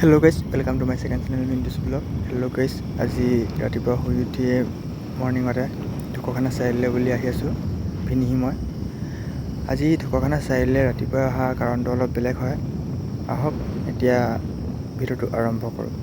Hello' guys, welcome to my second channel in this blog. Hello' guys, আজি ৰাতিপুৱা শুই উঠিয়ে মৰ্ণিঙতে ঢকুৱাখানা চাৰিআলিলৈ বুলি আহি আছোঁ ভিনিহি মই। আজি ঢকুৱাখানা চাৰিআলিলৈ ৰাতিপুৱা অহা কাৰণটো অলপ বেলেগ হয়। আহক এতিয়া ভিডিঅ'টো আৰম্ভ কৰোঁ।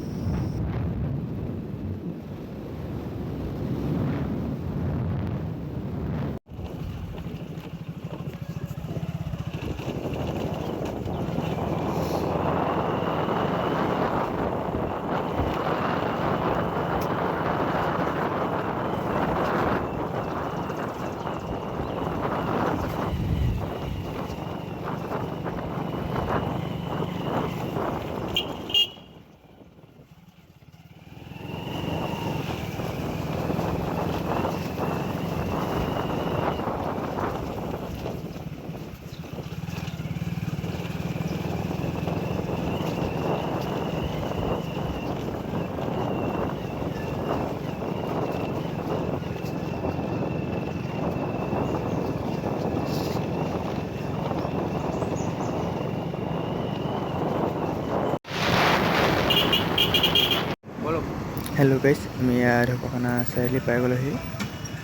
হেল্ল' গাইজ, আমি ঢকুৱাখানা চাৰিআলি পাই গ'লোহি।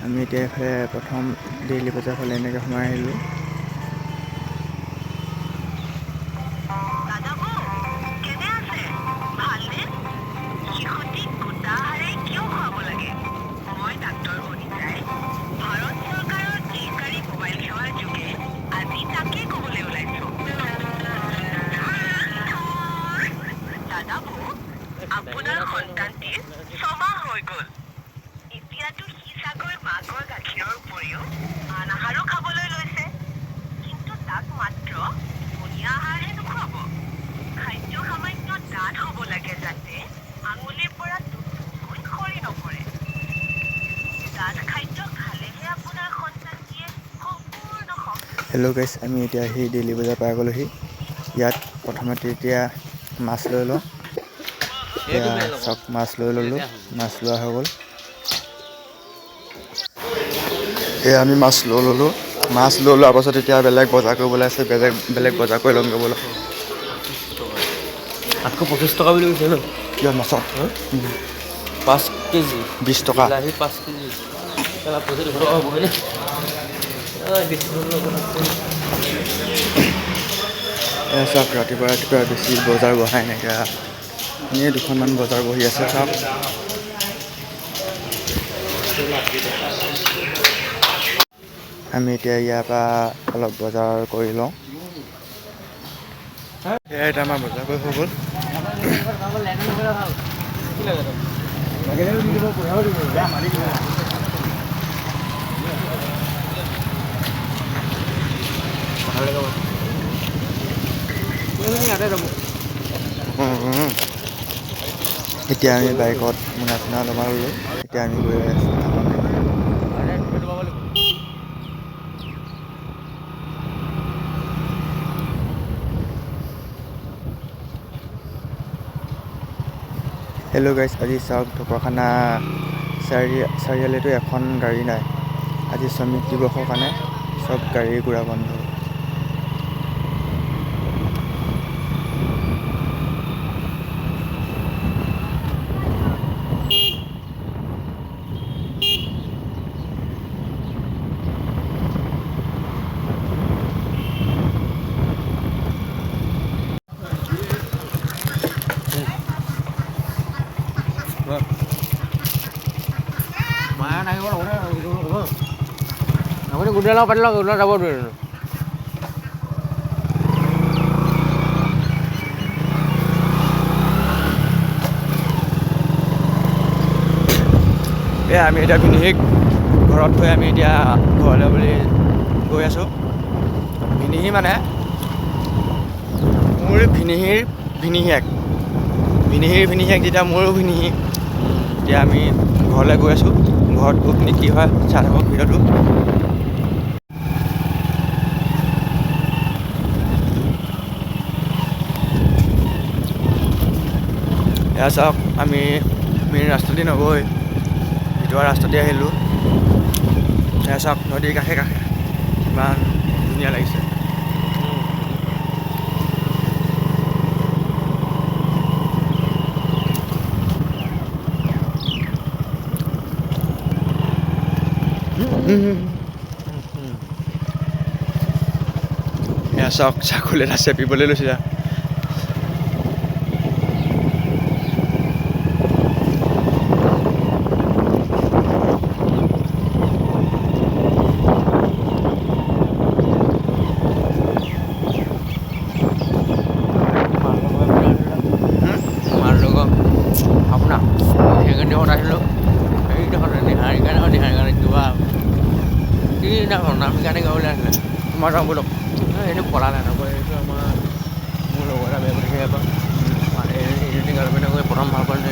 আমি এতিয়া এইফালে প্ৰথম ডেইলি বজাৰ ফালে এনেকৈ সোমাই আহিলোঁ। আপোনাৰ সন্তানটিৰ ছমাহ হৈ গ'ল। এতিয়াতো সি চাগৈ মাকৰ গাখীৰৰ উপৰিও আন আহাৰো খাবলৈ লৈছে, কিন্তু তাক মাত্ৰ পনীয়া আহাৰহে নোখুৱাব। খাদ্য সামান্য ডাঠ হ'ব লাগে যাতে আঙুলিৰ পৰা টুপটুপকৈ সৰি নপৰে। ডাঠ খাদ্য খালেহে আপোনাৰ সন্তানটিয়ে সম্পূৰ্ণ হেল্ল' গাইজ, আমি এতিয়া সেই ডেইলি বজাৰ পাই গ'লোহি। ইয়াত প্ৰথমতে এতিয়া মাছ লৈ লওঁ। এতিয়া চব মাছ লৈ ল'লোঁ, মাছ লোৱা হৈ গ'ল। এয়া আমি মাছ লৈ ল'লোঁ। মাছ লৈ লোৱাৰ পাছত এতিয়া বেলেগ বজাৰ কৰিবলৈ আছে, বেলেগ বজাৰ কৰি ল'মগৈ ব'লক। 825 টকা বুলি কৈছে ন? কিয় মাছত 5 কেজি 20 টকা। বিলাহী 5 কেজি পইচা 200 টকা হ'বগৈ দেই। চাওক, ৰাতিপুৱা বেছি বজাৰ বহাই নাইকিয়া, এনেই দুখনমান বজাৰ বহি আছে চাওক। আমি এতিয়া ইয়াৰ পৰা অলপ বজাৰ কৰি লওঁ। এয়া এতিয়া আমাৰ বজাৰ কৰি হৈ গ'ল। এতিয়া আমি বাইকত মোনা চোনা জমা ল'লোঁ। এতিয়া আমি গৈ আছোঁ টাউনলৈ। হেল্ল' গাইজ, আজি চাওক ঢকুৱাখানা চাৰিআলিতো এখন গাড়ী নাই। আজি শ্ৰমিক দিৱসৰ কাৰণে চব গাড়ী ঘূৰা বন্ধ। আপুনি গোটেই পাতি লওক, ওলাই যাব নোৱাৰিব। আমি এতিয়া ভিনিহিক ঘৰত থৈ আমি এতিয়া ঘৰলৈ বুলি গৈ আছোঁ। ভিনিহি মানে মোৰ ভিনিহিৰ ভিনিহিয়েক যেতিয়া মোৰো ভিনিহি। এতিয়া আমি ঘৰলৈ গৈ আছোঁ। ঘৰত গৈ পিনি কি হয় চাই থাকক ভিডিঅ'টো। এয়া চাওক, আমি মেইন ৰাস্তাদি নগৈ ভিতৰুৱা ৰাস্তাতে আহিলোঁ। এয়া চাওক, নদীৰ কাষে কাষে ইমান ধুনীয়া লাগিছে। এয়া চাওক ছাগলী এটা চেপিবলৈ লৈছিলে। আপোনাৰ সেইকাৰণে আহিলোঁ এইডোখৰ নিহাৰী কাৰণে কিবা কি নাম কাৰণে গাবলৈ আহিলে তোমাৰ যাওঁ বলক এইটো পলালে নকয় এইটো আমাৰ মোৰ লগৰ এটা বেয়া কৰি থাকে এবাৰ এইজনী গাৰ্লফ্ৰেণ্ডে গৈ প্ৰথম ভাল পালে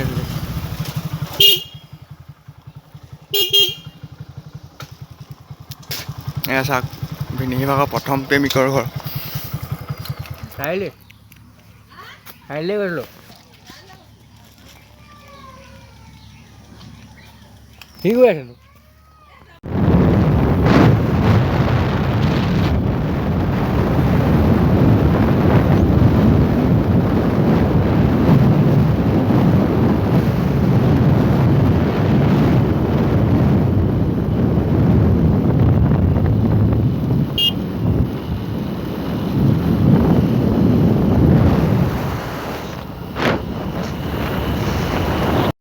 এয়া চাওক ভিনিহি ভাগৰ প্ৰথম প্ৰেমিকৰ ঘৰ। চাৰিআলি গৈছিলোঁ কি কৰি আছিলোঁ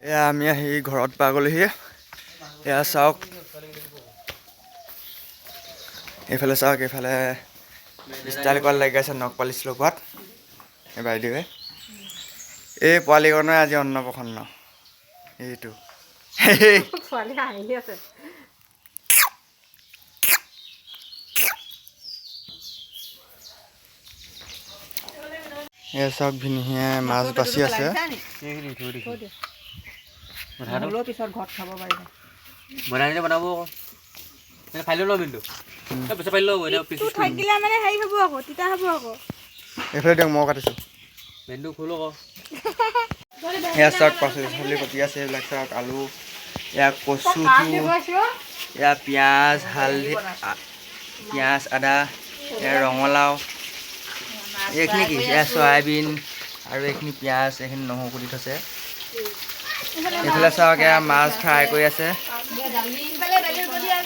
এয়া আমি আহি ঘৰত পাই গ'লোহি। এয়া চাওক এইফালে চাওক এইফালে ষ্টাইল কৰাত লাগি আছে নখ পালিচ লগোৱাত এই বাইদেৱে। এই পোৱালিকণে আজি অন্নপ্ৰসন্ন এইটো ছোৱালী আহি আছে। এয়া চাওক ভিনিহিয়ে মাছ বাচি আছে। পিছত ঘৰত খাব পাৰিবা। বনাই বনাব আকৌ ফাইল লওঁ কিন্তু পিছত ফাইল লওঁ থাকিলে মানে হেৰি হ'ব আকৌ তিতা হ'ব আকৌ। এইফালে দিয়ক মই কাটিছোঁ। মেনুটো খোল আকৌ এয়া চাওক পাচলি চাচলি কটি আছে এইবিলাক চাওক আলু এয়া কচু এয়া পিঁয়াজ হালধি পিঁয়াজ আদা এয়া ৰঙালাও এইখিনি কি এয়া চয়াবিন আৰু এইখিনি পিঁয়াজ এইখিনি নহৰু কুটি থৈছে। এইফালে চাওক এয়া মাছ ফ্ৰাই কৰি আছে।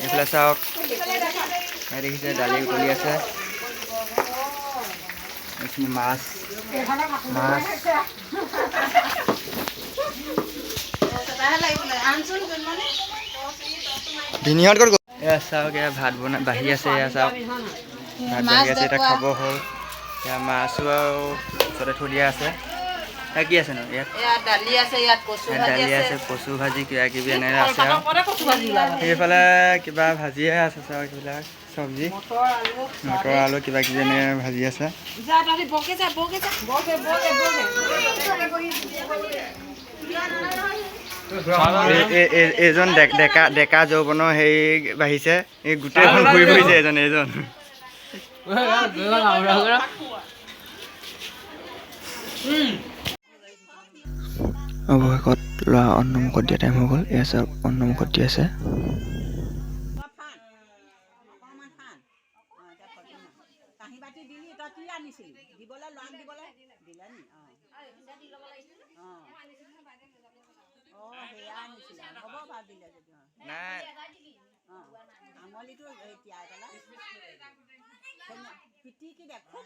এইফালে চাওক দেখিছে দালি উতলি আছে। এইখিনি মাছ ভিনিহঁত ক'ত গ'ল? এয়া চাওক এয়া ভাত বনাই বাঢ়ি আছে। এয়া চাওক ভাত বাঢ়ি আছে এতিয়া খাব হ'ল। এয়া মাছো আৰু ওচৰতে থৈ দিয়া আছে। এয়া কি আছেনো ইয়াত? দালি আছে, ইয়াত কচু দালি আছে কচু ভাজি কিবা কিবি এনেকৈ আছে আৰু সেইফালে কিবা ভাজিয়ে আছে চাওক সেইবিলাক চব্জি মটৰ আলু কিবা কিবি এনেকৈ ভাজি আছে। এইজন ডেকা যৌৱনৰ হেৰি বাঢ়িছে এই গোটেইখন ঘূৰি ফুৰিছে এইজন অৱশেষত ল'ৰা অন্নমুখত দিয়া টাইম হৈ গ'ল। এয়া চাওক অন্নমুখত দি আছে। কাঁহী বাতি দিলি তই কি আনিছিলি দিবলৈ ল'ৰাক দিবলৈ দিলে নি সেয়া আনিছিলে হ'ব বাৰু দিলে যদি আঙুলিটো তিয়াই পেলাই পিটিকি দে খুব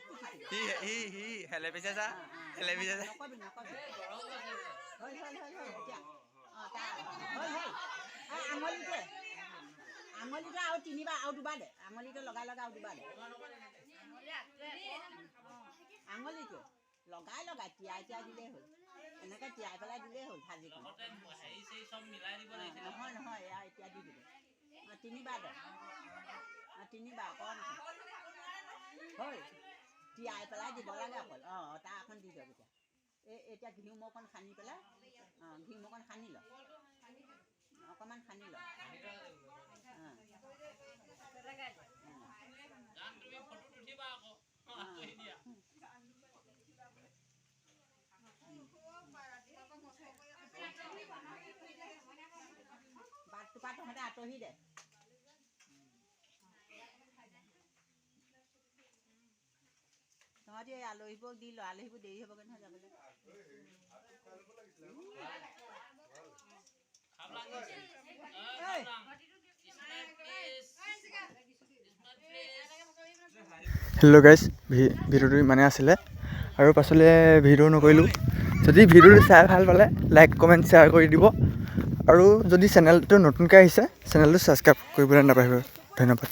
নকবি আঙুলিটো আৰু তিনিবাৰ আৰু দুবাৰ দে আঙুলিটো লগাই আৰু দুবাৰ দে আঙুলিটো লগাই তিয়াই দিলেই হ'ল এনেকৈ তিয়াই পেলাই দিলেই হ'ল ভাজিখন নহয় এয়া এতিয়া দি দিব তিনিবাৰ দে তিনিবাৰ অকণ হ'ল তিয়াই পেলাই দিব লাগে অকল তাৰ এখন দি দিয়ক এতিয়া ঘিউ অকণ সানি পেলাই ঘিউ অকণ সানি ল অকণমান সানি ল বাটটোপা তহঁতে আঁতহি দে তহঁতি আলহীবোৰক দি ল আলহীবোৰ দেৰি হ'বগৈ নহয় যাবলৈ হেল্ল' গাইজ, ভিডিঅ'টো ইমানে আছিলে আৰু পাছলৈ ভিডিঅ' নকৰিলোঁ। যদি ভিডিঅ'টো চাই ভাল পালে লাইক কমেণ্ট শ্বেয়াৰ কৰি দিব আৰু যদি চেনেলটো নতুনকৈ আহিছে চেনেলটো ছাবস্ক্ৰাইব কৰিবলৈ নাপাহৰিব। ধন্যবাদ।